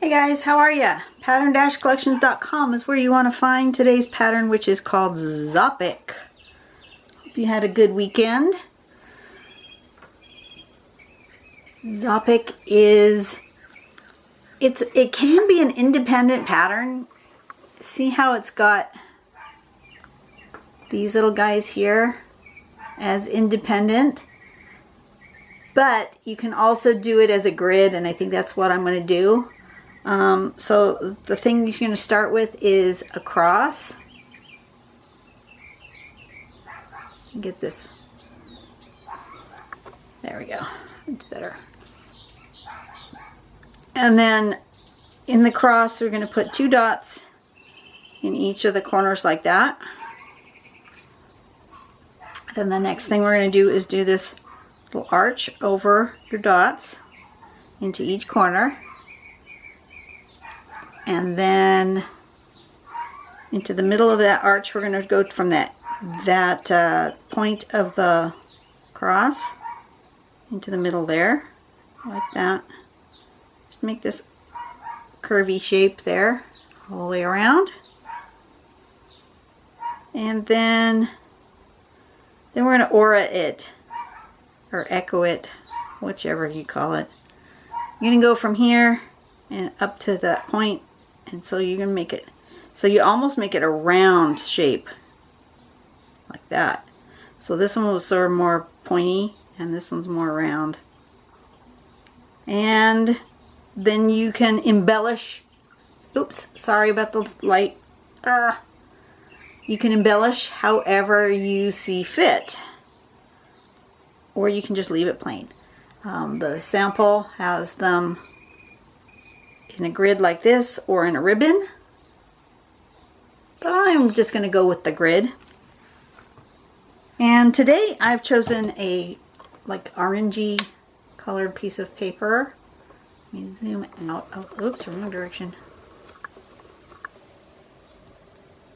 Hey guys, how are ya? Pattern-collections.com is where you want to find today's pattern, which is called Zoppic. Hope you had a good weekend. Zoppic is, it can be an independent pattern. See how it's got these little guys here as independent, but you can also do it as a grid, and I think that's what I'm going to do. So the thing you're going to start with is a cross. Get this. There we go. It's better. And then in the cross, we're going to put 2 dots in each of the corners like that. Then the next thing we're going to do is do this little arch over your dots into each corner. And then into the middle of that arch, we're going to go from that point of the cross into the middle there, like that. Just make this curvy shape there all the way around. And then we're going to aura it, or echo it, whichever you call it. You're going to go from here and up to that point. And so you're going to make it, so you almost make it a round shape, like that. So this one was sort of more pointy, and this one's more round. And then you can embellish, oops, sorry about the light. You can embellish however you see fit, or you can just leave it plain. The sample has them in a grid like this or in a ribbon, but I'm just going to go with the grid. And today I've chosen a like orangey colored piece of paper. Let me zoom out. Oh, oops, wrong direction.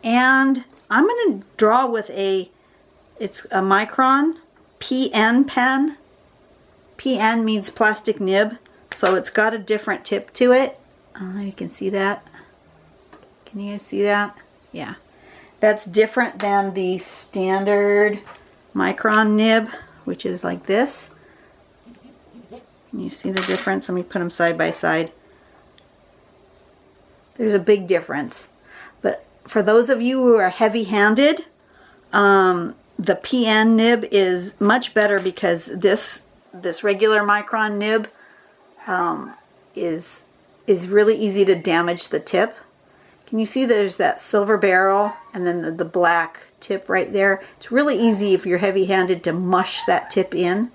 And I'm going to draw with it's a Micron PN pen. PN means plastic nib, so it's got a different tip to it. You can see that. Can you guys see that? Yeah. That's different than the standard Micron nib, which is like this. Can you see the difference? Let me put them side by side. There's a big difference. But for those of you who are heavy-handed, the PN nib is much better, because this regular Micron nib is really easy to damage the tip. Can you see there's that silver barrel and then the black tip right there? It's really easy if you're heavy-handed to mush that tip in.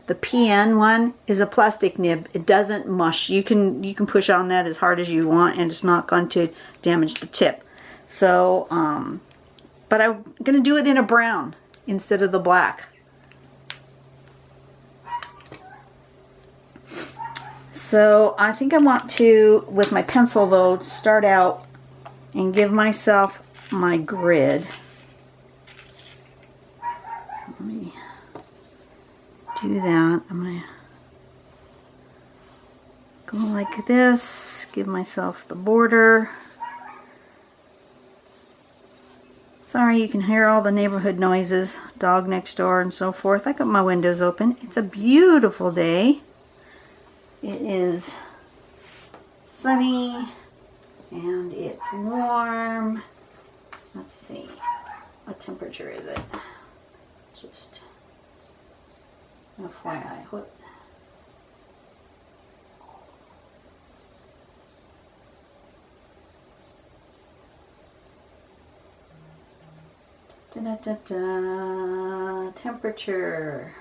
The PN one is a plastic nib. It doesn't mush. You can push on that as hard as you want, and it's not going to damage the tip. So, but I'm going to do it in a brown instead of the black. So I think I want to, with my pencil though, start out and give myself my grid. Let me do that. I'm going to go like this, give myself the border. Sorry, you can hear all the neighborhood noises, dog next door and so forth. I got my windows open. It's a beautiful day. It is sunny and it's warm. Let's see, what temperature is it? Just FYI. What? Temperature.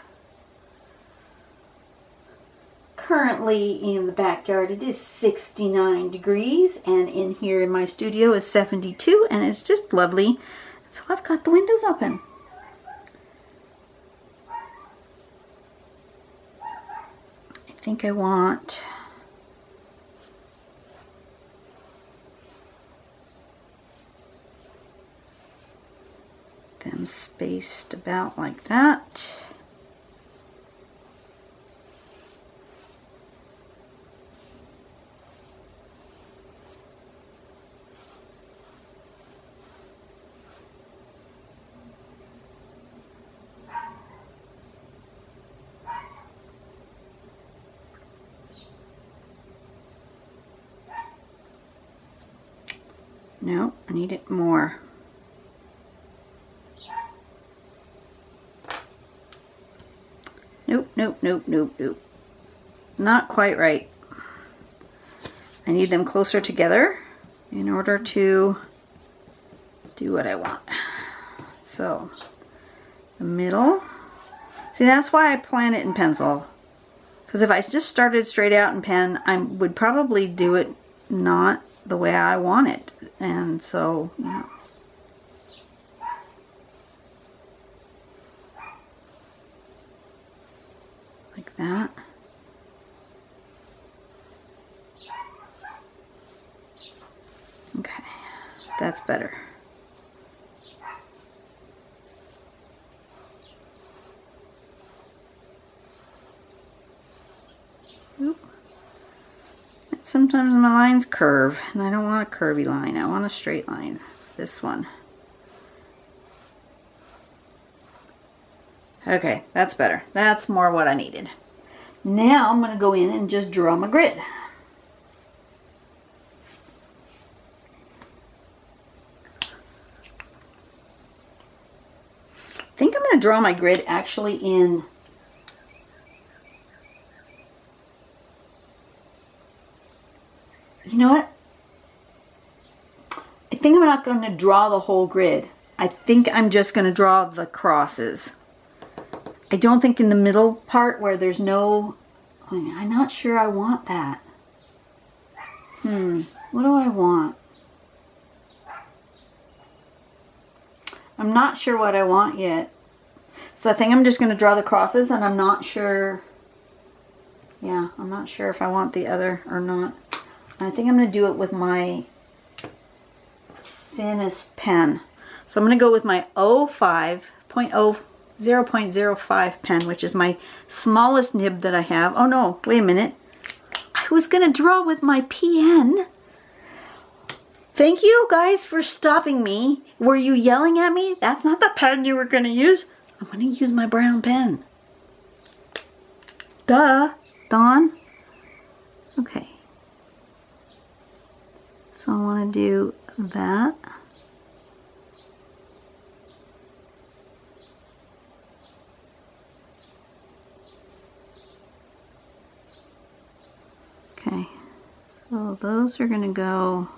Currently in the backyard it is 69 degrees, and in here in my studio is 72, and it's just lovely. So I've got the windows open. I think I want them spaced about like that. No, I need it more. Nope, nope, nope, nope, nope. Not quite right. I need them closer together in order to do what I want. So, the middle. See, that's why I plan it in pencil. Because if I just started straight out in pen, I would probably do it not the way I want it. And so, yeah. Like that. Okay, that's better. Oop. Sometimes my lines curve, and I don't want a curvy line. I want a straight line. This one. Okay, that's better. That's more what I needed. Now I'm going to go in and just draw my grid. I think I'm going to draw my grid actually in you know what? I think I'm not going to draw the whole grid. I think I'm just going to draw the crosses. I don't think in the middle part where there's no... I'm not sure I want that. What do I want? I'm not sure what I want yet. So I think I'm just going to draw the crosses, and I'm not sure... Yeah, I'm not sure if I want the other or not. I think I'm going to do it with my thinnest pen. So I'm going to go with my 0.05 pen, which is my smallest nib that I have. Oh no, wait a minute. I was going to draw with my PN. Thank you guys for stopping me. Were you yelling at me? That's not the pen you were going to use. I'm going to use my brown pen. Duh, Dawn. Okay. So I want to do that. Okay, so those are going to go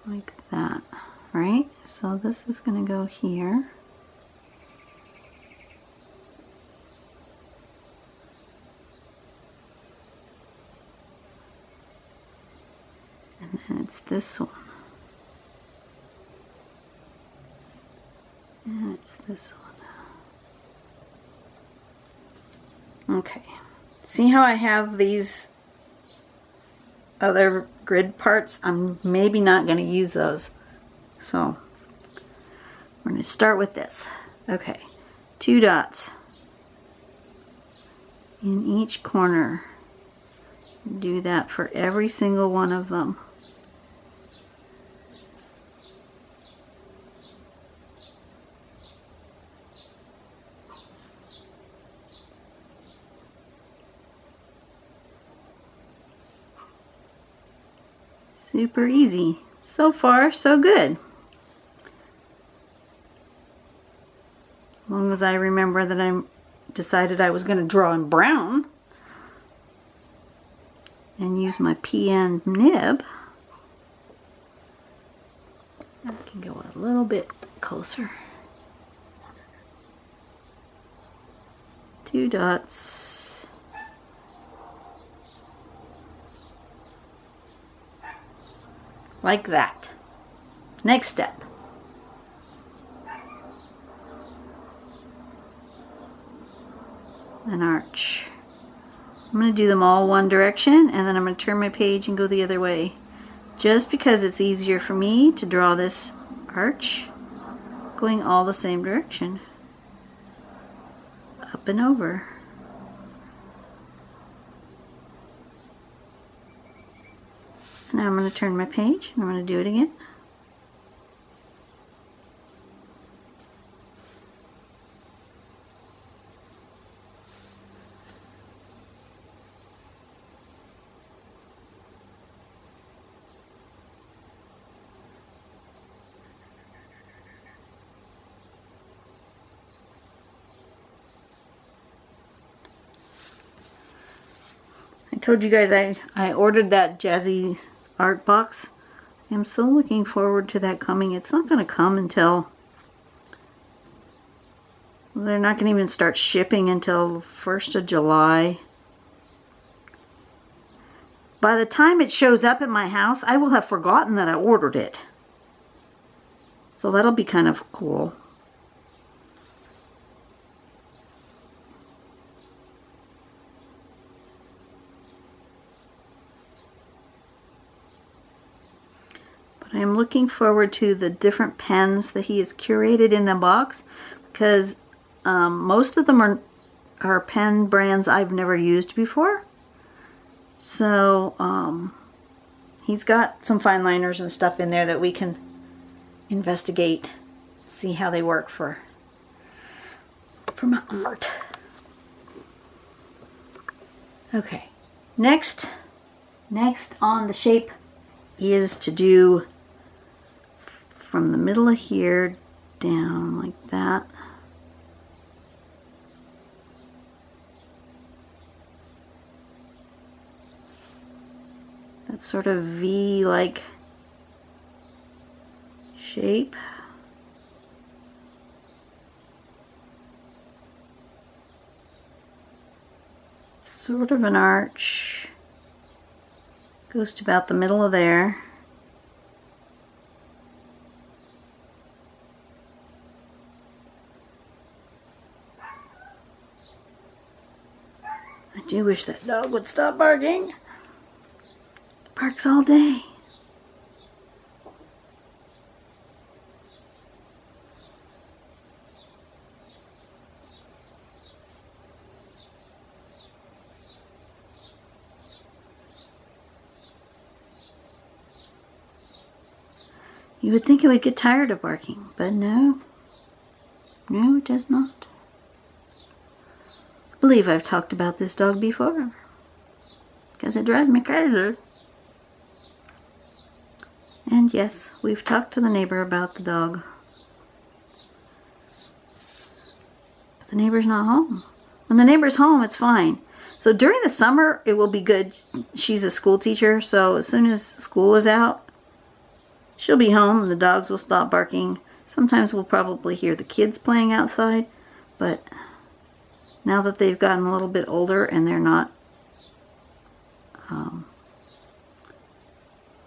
like that, right? So this is going to go here. And then it's this one. And it's this one. Okay, see how I have these other grid parts? I'm maybe not going to use those. So we're going to start with this. Okay, 2 dots in each corner. Do that for every single one of them. Super easy. So far, so good. As long as I remember that I decided I was going to draw in brown and use my PN nib. I can go a little bit closer. 2 dots. Like that. Next step. An arch. I'm going to do them all one direction, and then I'm going to turn my page and go the other way. Just because it's easier for me to draw this arch going all the same direction. Up and over. Now I'm going to turn my page and I'm going to do it again. told you guys I ordered that jazzy art box. I'm so looking forward to that coming. It's not going to come until... They're not going to even start shipping until 1st of July. By the time it shows up at my house, I will have forgotten that I ordered it. So that'll be kind of cool. But I'm looking forward to the different pens that he has curated in the box, because most of them are pen brands I've never used before. So he's got some fine liners and stuff in there that we can investigate, see how they work for my art. Okay, next on the shape is to do from the middle of here down like that. That sort of V-like shape. Sort of an arch. Goes to about the middle of there. I do wish that dog would stop barking. Barks all day. You would think it would get tired of barking, but no. No, it does not. I believe I've talked about this dog before, because it drives me crazy. And yes, we've talked to the neighbor about the dog. But the neighbor's not home. When the neighbor's home, it's fine. So during the summer, it will be good. She's a school teacher, so as soon as school is out, she'll be home and the dogs will stop barking. Sometimes we'll probably hear the kids playing outside, but now that they've gotten a little bit older and they're not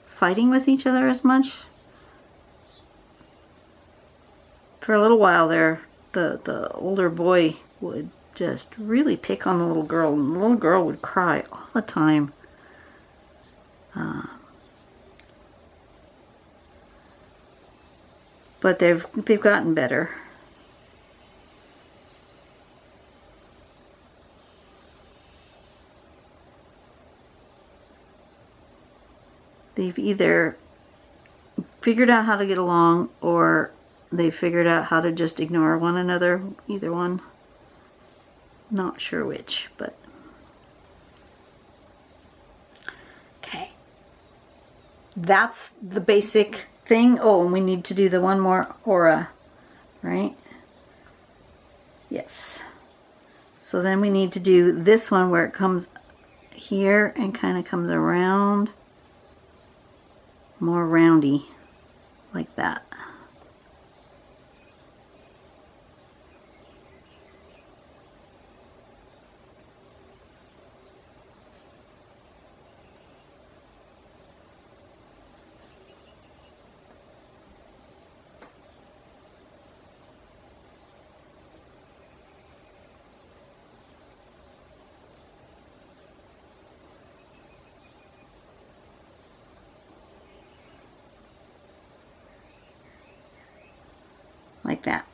fighting with each other as much. For a little while there, the older boy would just really pick on the little girl, and the little girl would cry all the time. But they've gotten better. They've either figured out how to get along, or they've figured out how to just ignore one another. Either one. Not sure which, but... Okay. That's the basic thing. Oh, and we need to do the one more aura, right? Yes. So then we need to do this one where it comes here and kind of comes around. More roundy, like that. Like that.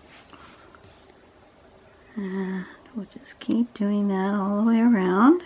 And we'll just keep doing that all the way around.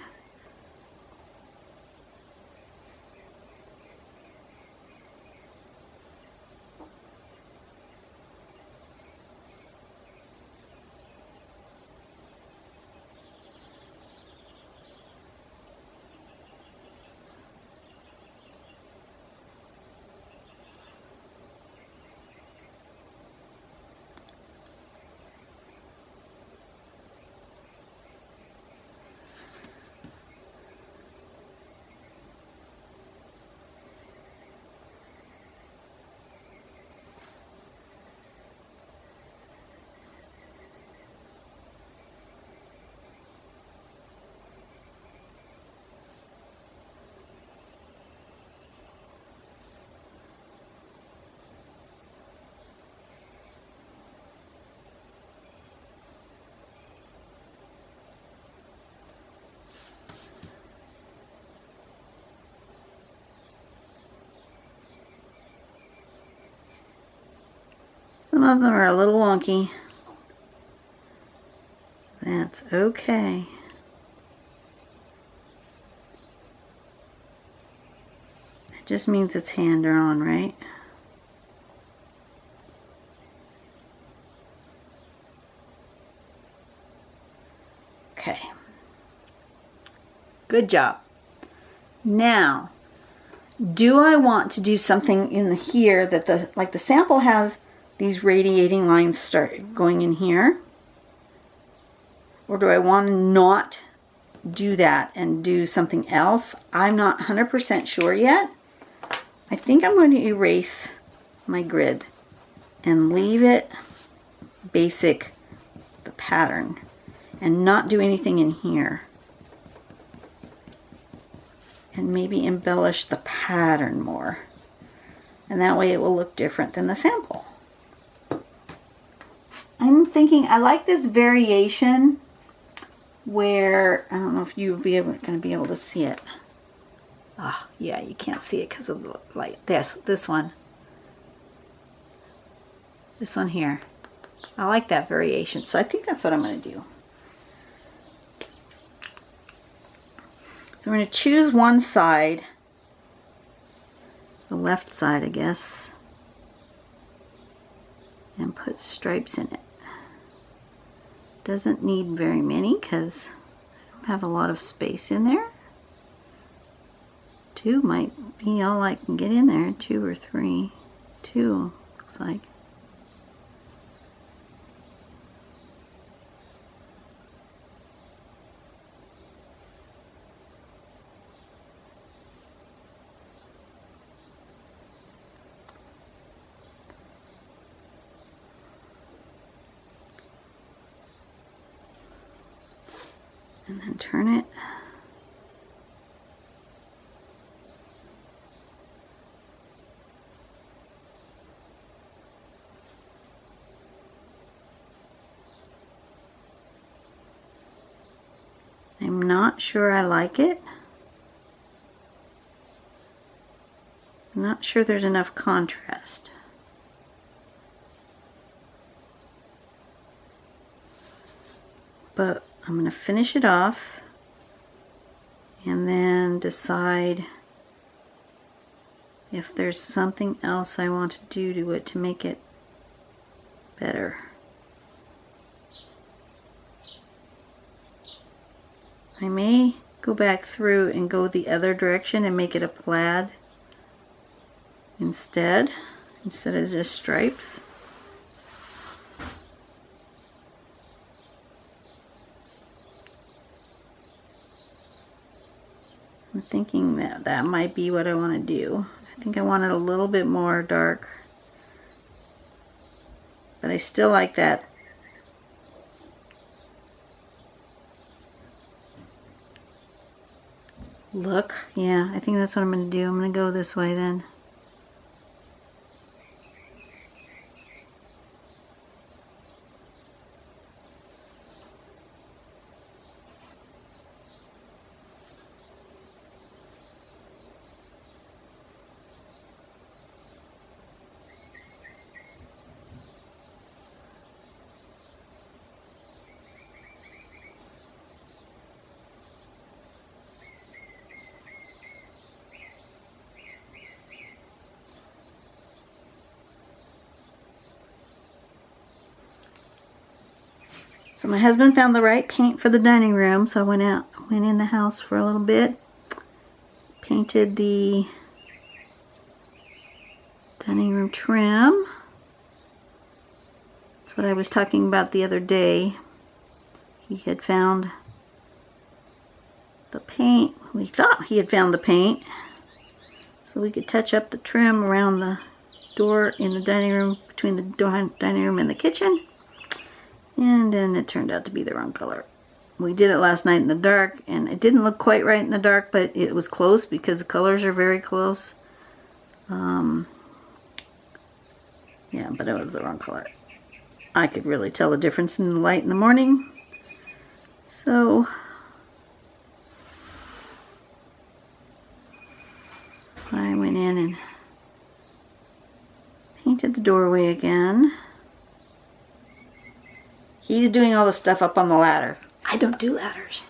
Some of them are a little wonky. That's okay. It just means it's hand drawn, right? Okay. Good job. Now, do I want to do something in here that the sample has these radiating lines start going in here? Or do I want to not do that and do something else? I'm not 100% sure yet. I think I'm going to erase my grid and leave it basic, the pattern, and not do anything in here. And maybe embellish the pattern more. And that way it will look different than the sample. I'm thinking I like this variation where, I don't know if you'll be going to be able to see it. Ah, yeah, you can't see it because of the light. This one. This one here. I like that variation, so I think that's what I'm going to do. So I'm going to choose one side, the left side, I guess, and put stripes in it. Doesn't need very many because I don't have a lot of space in there. 2 might be all I can get in there, 2 or 3. 2 looks like. And then turn it. I'm not sure I like it. I'm not sure there's enough contrast. But I'm going to finish it off and then decide if there's something else I want to do to it to make it better. I may go back through and go the other direction and make it a plaid instead of just stripes. I'm thinking that that might be what I want to do. I think I want it a little bit more dark, but I still like that look. Yeah, I think that's what I'm going to do. I'm going to go this way then. So my husband found the right paint for the dining room, so I went in the house for a little bit, painted the dining room trim. That's what I was talking about the other day. He had found the paint. We thought he had found the paint, so we could touch up the trim around the door in the dining room, between the dining room and the kitchen. And then it turned out to be the wrong color. We did it last night in the dark, and it didn't look quite right in the dark, but it was close because the colors are very close. Yeah, but it was the wrong color. I could really tell the difference in the light in the morning. So I went in and painted the doorway again. He's doing all the stuff up on the ladder. I don't do ladders.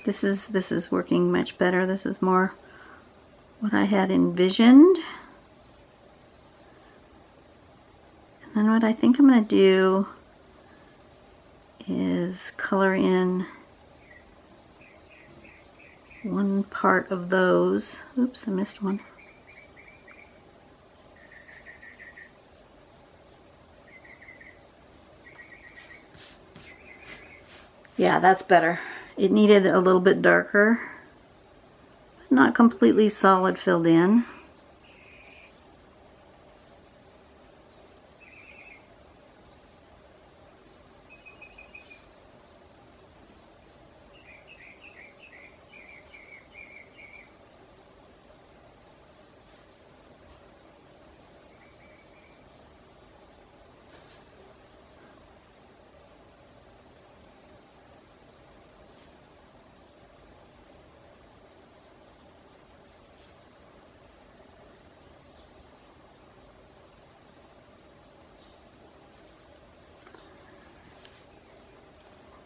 This is working much better. This is more what I had envisioned. And then what I think I'm going to do is color in one part of those. Oops, I missed one. Yeah, that's better. It needed a little bit darker, but not completely solid filled in.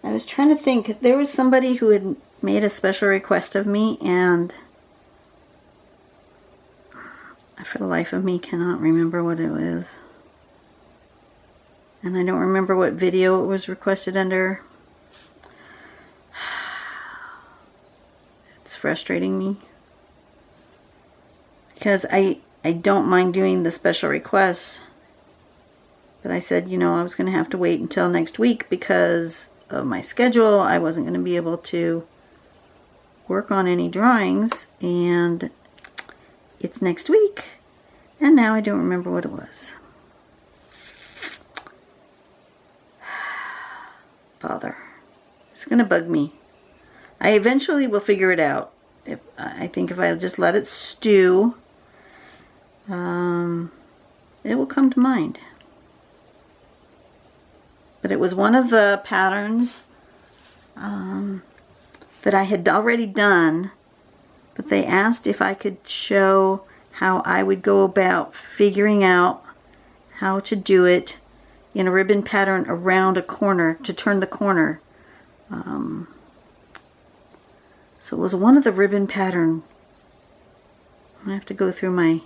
I was trying to think, there was somebody who had made a special request of me, and I, for the life of me, cannot remember what it was. And I don't remember what video it was requested under. It's frustrating me. Because I don't mind doing the special requests. But I said, you know, I was going to have to wait until next week because of my schedule. I wasn't going to be able to work on any drawings, and it's next week, and now I don't remember what it was. Bother. It's going to bug me. I eventually will figure it out. I think if I just let it stew, it will come to mind. But it was one of the patterns that I had already done, but they asked if I could show how I would go about figuring out how to do it in a ribbon pattern around a corner, to turn the corner. So it was one of the ribbon pattern. I have to go through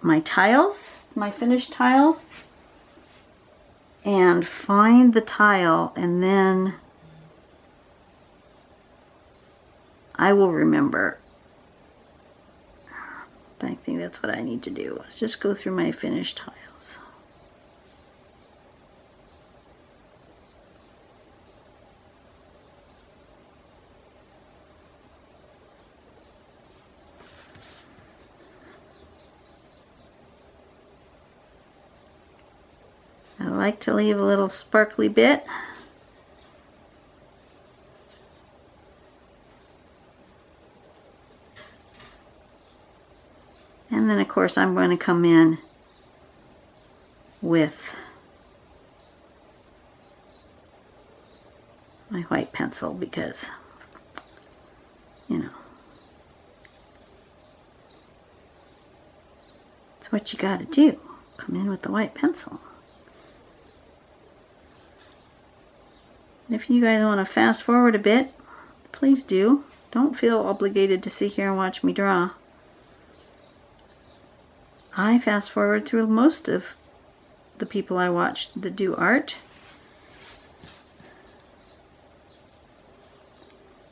my tiles, my finished tiles, and find the tile, and then I will remember. I think that's what I need to do. Let's just go through my finished tiles. I like to leave a little sparkly bit. And then of course I'm going to come in with my white pencil because, you know, it's what you gotta do. Come in with the white pencil. If you guys want to fast forward a bit, please do. Don't feel obligated to sit here and watch me draw. I fast forward through most of the people I watch that do art.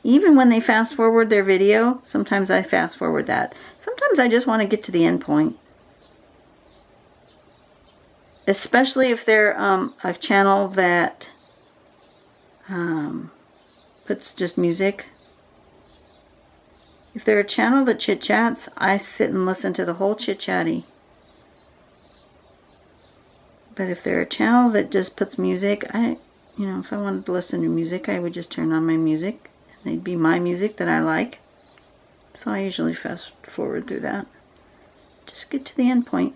Even when they fast forward their video, sometimes I fast forward that. Sometimes I just want to get to the end point. Especially if they're a channel that puts just music. If they're a channel that chit-chats, I sit and listen to the whole chit-chatty. But if they're a channel that just puts music, if I wanted to listen to music, I would just turn on my music. And it'd be my music that I like. So I usually fast forward through that. Just get to the end point.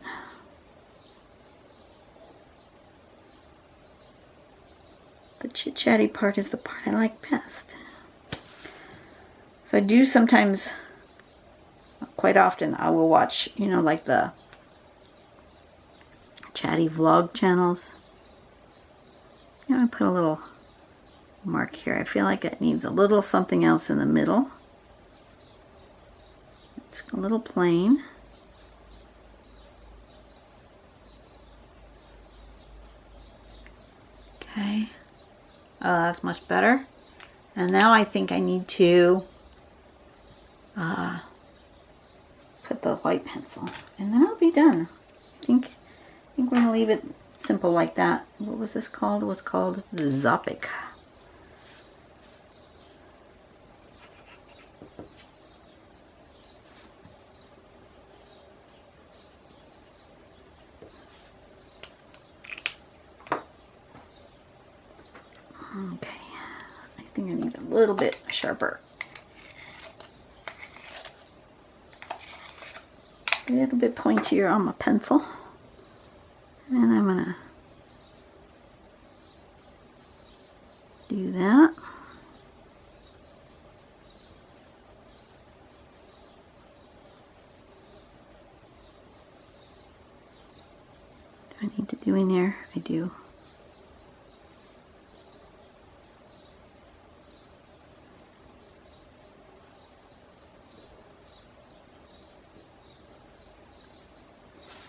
The chit-chatty part is the part I like best. So I do sometimes, quite often, I will watch, you know, like the chatty vlog channels. I'm going to put a little mark here. I feel like it needs a little something else in the middle. It's a little plain. Okay. Oh, that's much better. And now I think I need to put the white pencil, and then I'll be done. I think we're going to leave it simple like that. What was this called? It was called Zoppic. Okay, I think I need a little bit sharper. A little bit pointier on my pencil. And I'm gonna do that. Do I need to do in there? I do.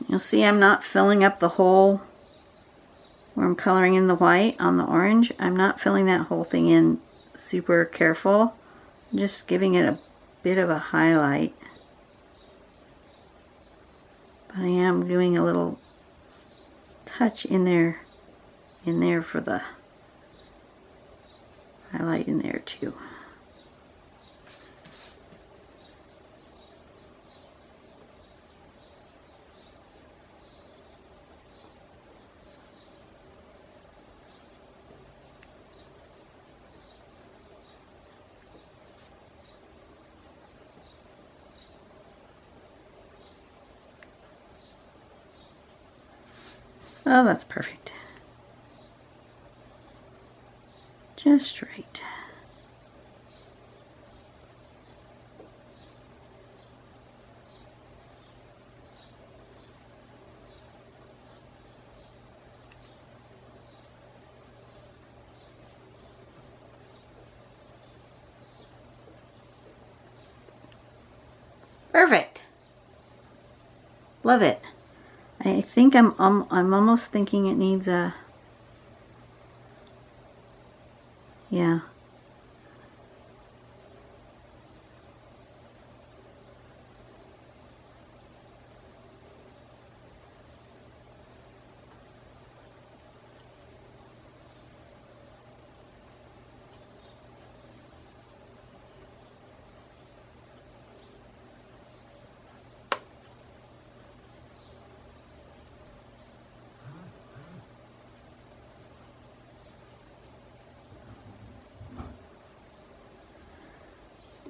You'll see I'm not filling up the hole where I'm coloring in the white on the orange. I'm not filling that whole thing in super careful. I'm just giving it a bit of a highlight. But I am doing a little touch in there for the highlight in there too. Oh, that's perfect. Just right. Perfect. Love it. I think I'm almost thinking it needs a, yeah.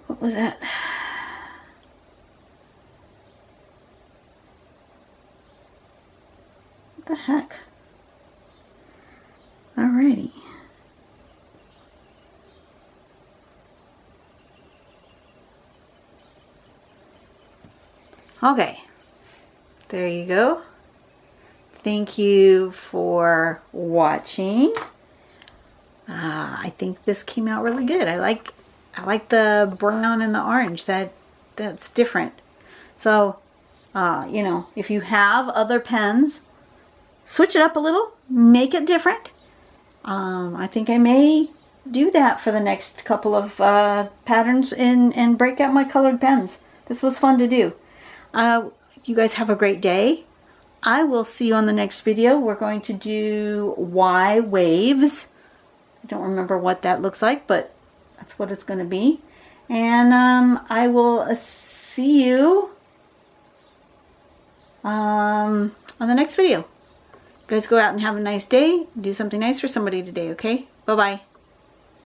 What was that? What the heck? Alrighty. Okay. There you go. Thank you for watching. I think this came out really good. I like the brown and the orange. That's different. So, you know, if you have other pens, switch it up a little, make it different. I think I may do that for the next couple of patterns and break out my colored pens. This was fun to do. You guys have a great day. I will see you on the next video. We're going to do Y waves. I don't remember what that looks like, but that's what it's going to be. And I will see you on the next video. You guys go out and have a nice day. Do something nice for somebody today, okay? Bye-bye.